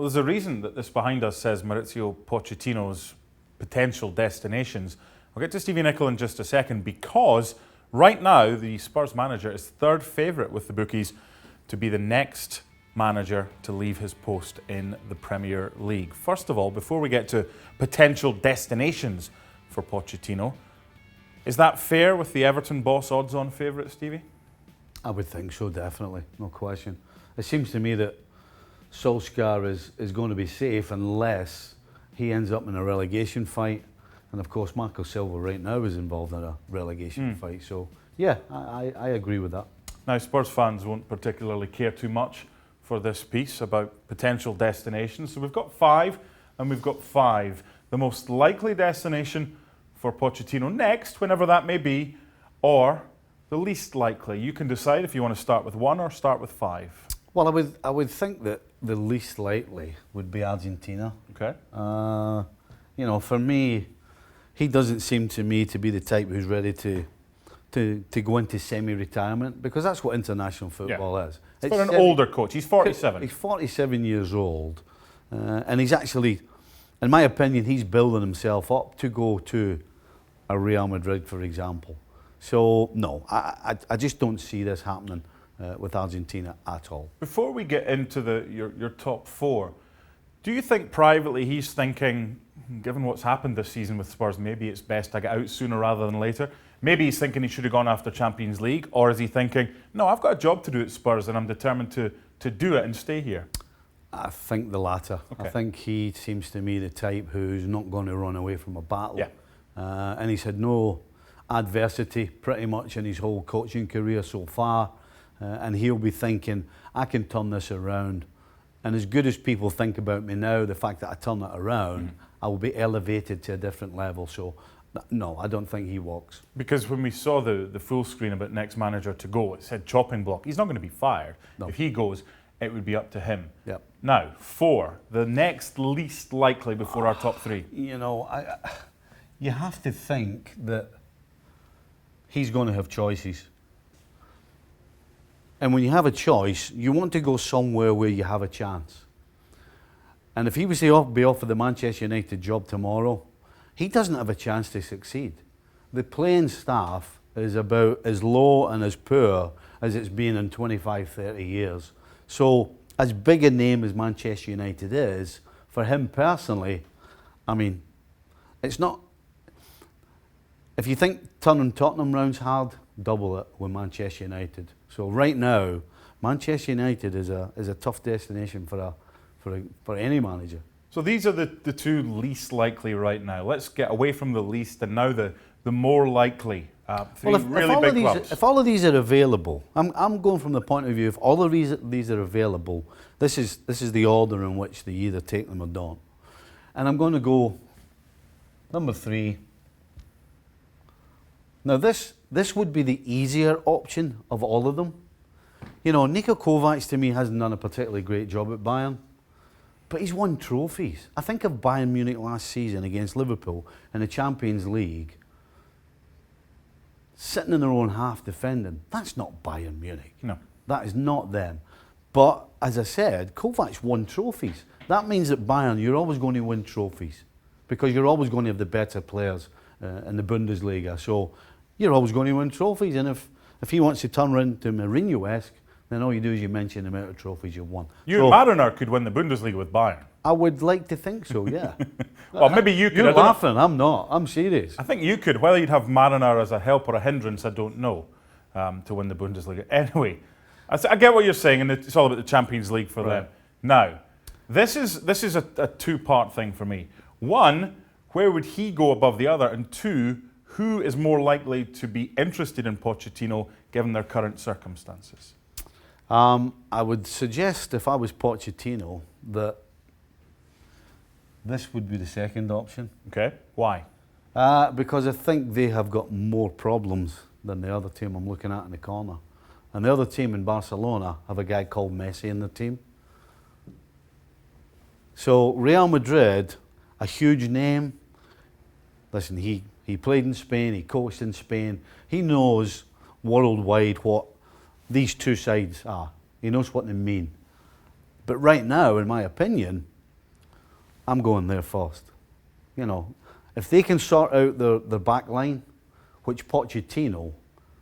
there's a reason that this behind us says Mauricio Pochettino's potential destinations. I'll get to Stevie Nicol in just a second, because right now the Spurs manager is third favourite with the bookies to be the next manager to leave his post in the Premier League. First of all, before we get to potential destinations for Pochettino, is that fair with the Everton boss odds-on favourite, Stevie? I would think so, definitely, no question. It seems to me that Solskjaer is going to be safe unless he ends up in a relegation fight. And of course, Marco Silva right now is involved in a relegation fight. So, yeah, I agree with that. Now, Spurs fans won't particularly care too much for this piece about potential destinations. So we've got 5 and we've got 5. The most likely destination for Pochettino next, whenever that may be, or the least likely. You can decide if you want to start with 1 or start with 5. Well, I would think that the least likely would be Argentina. Okay. You know, for me, he doesn't seem to me to be the type who's ready to go into semi-retirement, because that's what international football is. It's for an older coach. He's 47. He's 47 years old, and he's actually, in my opinion, he's building himself up to go to a Real Madrid, for example. So no, I just don't see this happening with Argentina at all. Before we get into your top 4, do you think privately he's thinking, given what's happened this season with Spurs, maybe it's best I get out sooner rather than later? Maybe he's thinking he should have gone after Champions League, or is he thinking, no, I've got a job to do at Spurs and I'm determined to do it and stay here? I think the latter. Okay. I think he seems to me the type who's not going to run away from a battle. Yeah. And he's had no adversity pretty much in his whole coaching career so far. And he'll be thinking, I can turn this around. And as good as people think about me now, the fact that I turn it around, I will be elevated to a different level. So, no, I don't think he walks. Because when we saw the full screen about next manager to go, it said chopping block. He's not going to be fired. No. If he goes, it would be up to him. Yep. Now, 4, the next least likely before our top 3. You know, you have to think that he's going to have choices. And when you have a choice, you want to go somewhere where you have a chance. And if he was to be offered the Manchester United job tomorrow, he doesn't have a chance to succeed. The playing staff is about as low and as poor as it's been in 25, 30 years. So, as big a name as Manchester United is, for him personally, I mean, it's not... If you think turning Tottenham round's hard, double it with Manchester United. So right now, Manchester United is a tough destination for any manager. So these are the 2 least likely right now. Let's get away from the least and now the more likely. 3 really big clubs. If all of these are available, I'm going from the point of view, if all of these are available, this is the order in which they either take them or don't. And I'm going to go number 3. Now this would be the easier option of all of them. You know, Nicol to me hasn't done a particularly great job at Bayern, but he's won trophies. I think of Bayern Munich last season against Liverpool in the Champions League, sitting in their own half defending. That's not Bayern Munich. No. That is not them. But as I said, Kovac won trophies. That means at Bayern you're always going to win trophies because you're always going to have the better players in the Bundesliga. So you're always going to win trophies. And if he wants to turn around to Mourinho-esque, then all you do is you mention the amount of trophies you've won. You and Mariner could win the Bundesliga with Bayern. I would like to think so, yeah. Well, maybe you could. You're laughing, I'm not. I'm serious. I think you could. Whether you'd have Mariner as a help or a hindrance, I don't know, to win the Bundesliga. Anyway, I get what you're saying, and it's all about the Champions League for them. Now, this is a 2-part thing for me. 1, where would he go above the other? And 2, who is more likely to be interested in Pochettino given their current circumstances? I would suggest, if I was Pochettino, that this would be the second option. Okay, why? Because I think they have got more problems than the other team I'm looking at in the corner. And the other team in Barcelona have a guy called Messi in the team. So Real Madrid, a huge name. Listen, he played in Spain, he coached in Spain. He knows worldwide what these two sides are. He knows what they mean. But right now, in my opinion, I'm going there first. You know, if they can sort out their back line, which Pochettino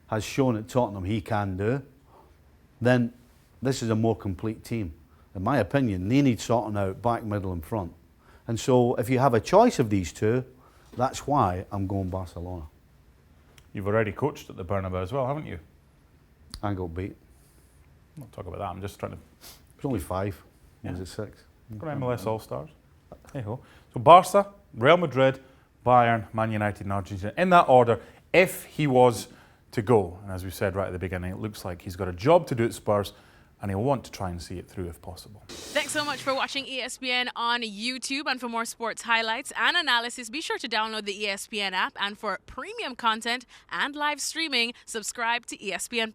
has shown at Tottenham he can do, then this is a more complete team. In my opinion, they need sorting out back, middle and front. And so if you have a choice of these two, that's why I'm going Barcelona. You've already coached at the Bernabeu as well, haven't you? And got beat. We'll talk about that. I'm just trying to... It's only 5. Yeah. Was it 6? Got MLS All-Stars. Hey-ho. So Barca, Real Madrid, Bayern, Man United and Argentina. In that order, if he was to go, and as we said right at the beginning, it looks like he's got a job to do at Spurs and he'll want to try and see it through if possible. Thanks so much for watching ESPN on YouTube. And for more sports highlights and analysis, be sure to download the ESPN app. And for premium content and live streaming, subscribe to ESPN+.